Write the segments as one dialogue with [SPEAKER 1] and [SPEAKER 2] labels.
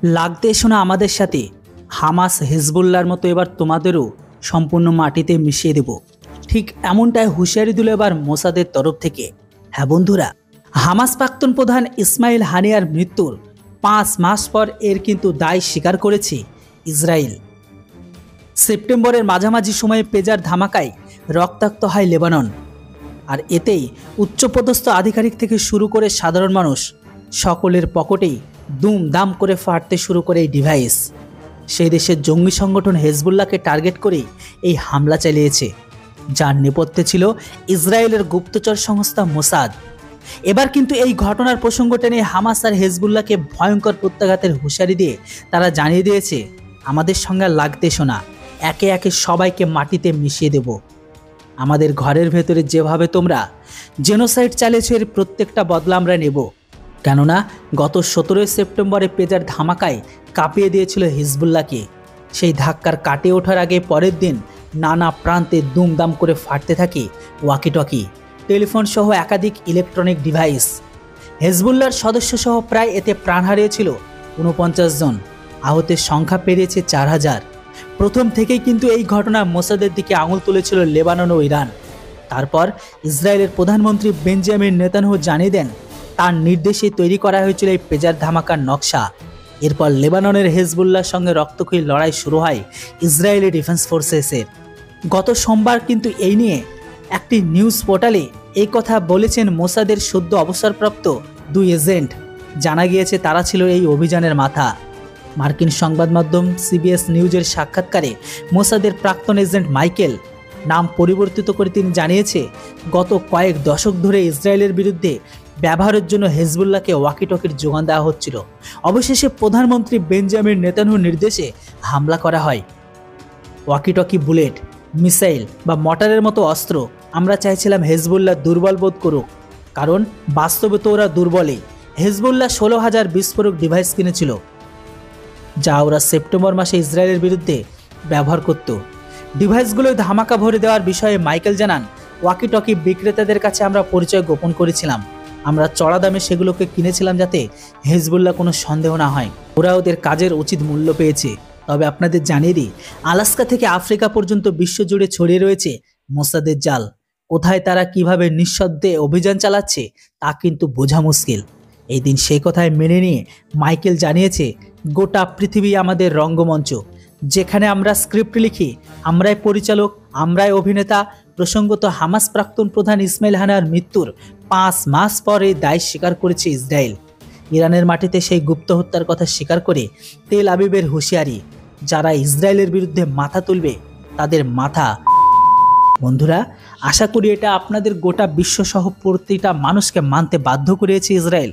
[SPEAKER 1] লাগতে এসো না আমাদের সাথে। হামাস হিজবুল্লাহর মতো এবার তোমাদেরও সম্পূর্ণ মাটিতে মিশিয়ে দেব। ঠিক এমনটাই হুঁশিয়ারি দিল এবার মোসাদের তরফ থেকে। হ্যাঁ বন্ধুরা, হামাস প্রাক্তন প্রধান ইসমাইল হানিয়ার মৃত্যুর 5 মাস পর এর কিন্তু দায় স্বীকার করেছে ইসরায়েল। সেপ্টেম্বরের মাঝামাঝি সময়ে পেজার ধামাকায় রক্তাক্ত হয় লেবানন, আর এতেই উচ্চপদস্থ আধিকারিক থেকে শুরু করে সাধারণ মানুষ সকলের পকেটেই দুমদাম করে ফাটতে শুরু করে এই ডিভাইস। সেই দেশের জঙ্গি সংগঠন হেজবুল্লাহকে টার্গেট করেই এই হামলা চালিয়েছে, যার নেপথ্যে ছিল ইসরায়েলের গুপ্তচর সংস্থা মোসাদ। এবার কিন্তু এই ঘটনার প্রসঙ্গ টেনে হামাস আর হেজবুল্লাহকে ভয়ঙ্কর প্রত্যাঘাতের হুঁশিয়ারি দিয়ে তারা জানিয়ে দিয়েছে, আমাদের সঙ্গে লাগতে এসো না, একে একে সবাইকে মাটিতে মিশিয়ে দেব। আমাদের ঘরের ভেতরে যেভাবে তোমরা জেনোসাইড চালিয়েছো এর প্রত্যেকটা বদলা আমরা নেব। কেননা গত 17 সেপ্টেম্বরে পেজার ধামাকায় কাঁপিয়ে দিয়েছিল হিজবুল্লাহকে। সেই ধাক্কার কাটিয়ে ওঠার আগে পরের দিন নানা প্রান্তে দুমদাম করে ফাটতে থাকে ওয়াকিটকি, টেলিফোন সহ একাধিক ইলেকট্রনিক ডিভাইস। হেজবুল্লাহর সদস্য সহ প্রায় এতে প্রাণ হারিয়েছিল 49 জন, আহতের সংখ্যা পেরিয়েছে 4000। প্রথম থেকেই কিন্তু এই ঘটনা মোসাদের দিকে আঙুল তুলেছিল লেবানন ও ইরান। তারপর ইসরায়েলের প্রধানমন্ত্রী বেঞ্জামিন নেতানয়াহু জানিয়ে দেন তার নির্দেশে তৈরি করা হয়েছিল এই পেজার ধামাকার নকশা। এরপর লেবাননের হেজবুল্লাহর সঙ্গে রক্তক্ষয়ী লড়াই শুরু হয় ইসরায়েলি ডিফেন্স ফোর্সেসের। গত সোমবার কিন্তু এই নিয়ে একটি নিউজ পোর্টালে এই কথা বলেছেন মোসাদের সদ্য অবসরপ্রাপ্ত 2 এজেন্ট। জানা গিয়েছে তারা ছিল এই অভিযানের মাথা। মার্কিন সংবাদ মাধ্যম সিবিএস নিউজের সাক্ষাৎকারে মোসাদের প্রাক্তন এজেন্ট মাইকেল নাম পরিবর্তিত করে তিনি জানিয়েছে, গত কয়েক দশক ধরে ইসরায়েলের বিরুদ্ধে ব্যবহারের জন্য হেজবুল্লাহকে ওয়াকিটকির যোগান দেওয়া হচ্ছিল। অবশেষে প্রধানমন্ত্রী বেঞ্জামিন নেতানয়াহুর নির্দেশে হামলা করা হয়। ওয়াকিটকি, বুলেট, মিসাইল বা মর্টারের মতো অস্ত্র আমরা চাইছিলাম হেজবুল্লাহ দুর্বল বোধ করুক, কারণ বাস্তবে তো ওরা দুর্বলই। হেজবুল্লাহ 16,000 বিস্ফোরক ডিভাইস কিনেছিল, যা ওরা সেপ্টেম্বর মাসে ইসরায়েলের বিরুদ্ধে ব্যবহার করত। ডিভাইসগুলো ধামাকা ভরে দেওয়ার বিষয়ে মাইকেল জানান, ওয়াকিটকি বিক্রেতাদের কাছে আমরা পরিচয় গোপন করেছিলাম। আমরা চড়া দামে সেগুলোকে কিনেছিলাম যাতে হেজবুল্লাহ কোনো সন্দেহ না হয়। ওরা ওদের কাজের উচিত মূল্য পেয়েছে। তবে আপনাদের জানিয়ে দিই, আলাস্কা থেকে আফ্রিকা পর্যন্ত বিশ্বজুড়ে ছড়িয়ে রয়েছে মোসাদের জাল। কোথায় তারা কিভাবে নিঃশব্দে অভিযান চালাচ্ছে তা কিন্তু বোঝা মুশকিল। এই দিন সেই কথায় মেনে নিয়ে মাইকেল জানিয়েছে, গোটা পৃথিবী আমাদের রঙ্গমঞ্চ, যেখানে আমরা স্ক্রিপ্ট লিখি, আমরাই পরিচালক, আমরাই অভিনেতা। প্রসঙ্গত হামাস প্রাক্তন প্রধান ইসমাইল হানিয়ার মৃত্যুর 5 মাস পরে দায় স্বীকার করেছে ইসরায়েল। ইরানের মাটিতে সেই গুপ্ত হত্যার কথা স্বীকার করে তেল আবিবের হুঁশিয়ারি, যারা ইসরায়েলের বিরুদ্ধে মাথা তুলবে তাদের মাথা। বন্ধুরা, আশা করি এটা আপনাদের গোটা বিশ্বসহ প্রতিটা মানুষকে মানতে বাধ্য করিয়েছে ইসরায়েল।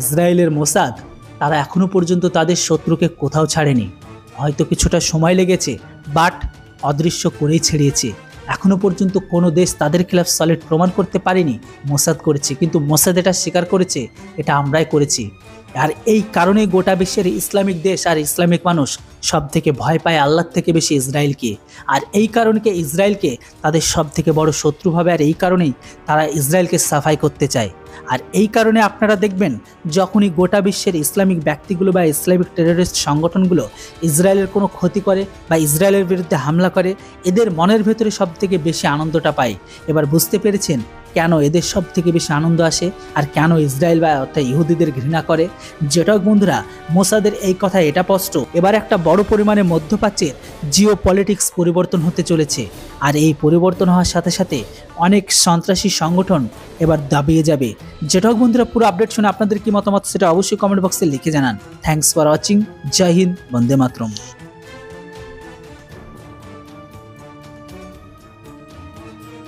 [SPEAKER 1] ইসরায়েলের মোসাদ তারা এখনো পর্যন্ত তাদের শত্রুকে কোথাও ছাড়েনি। হয়তো কিছুটা সময় লেগেছে, বাট অদৃশ্য করেই ছেড়িয়েছে। এখনো পর্যন্ত কোনো দেশ তাদের খেলাফ সলিড প্রমাণ করতে পারেনি, মোসাদ করেছে। কিন্তু মোসাদ এটা স্বীকার করেছে, এটা আমরাই করেছি। আর এই কারণে গোটা বিশ্বের ইসলামিক দেশ আর ইসলামিক মানুষ সব থেকে ভয় পায় আল্লাহর থেকে বেশি ইসরায়েলকে। আর এই কারণকে ইসরায়েলকে তাদের সব থেকে বড় শত্রু ভাবে, আর এই কারণেই তারা ইসরায়েলকে সাফাই করতে চায়। আর এই কারণে আপনারা দেখবেন, যখনই গোটা বিশ্বের ইসলামিক ব্যক্তিগুলো বা ইসলামিক টেররিস্ট সংগঠনগুলো ইসরায়েলের কোনো ক্ষতি করে বা ইসরায়েলের বিরুদ্ধে হামলা করে, এদের মনের ভেতরে সব থেকে বেশি আনন্দটা পায়। এবার বুঝতে পেরেছেন কেন এদের সব থেকে বেশি আনন্দ আসে আর কেন ইসরায়েল বা অর্থাৎ ইহুদিদের ঘৃণা করে। যেটা বন্ধুরা, মোসাদের এই কথা এটা স্পষ্ট, এবার একটা বড় পরিমাণে মধ্যপ্রাচ্যের জিও পলিটিক্স পরিবর্তন হতে চলেছে। আর এই পরিবর্তন হওয়ার সাথে সাথে অনেক সন্ত্রাসী সংগঠন এবার দাবিয়ে যাবে। যেটা বন্ধুরা, পুরো আপডেট শুনে আপনাদের কি মতামত সেটা অবশ্যই কমেন্ট বক্সে লিখে জানান। Thanks for watching. জয় হিন্দ, বন্দে মাতরম।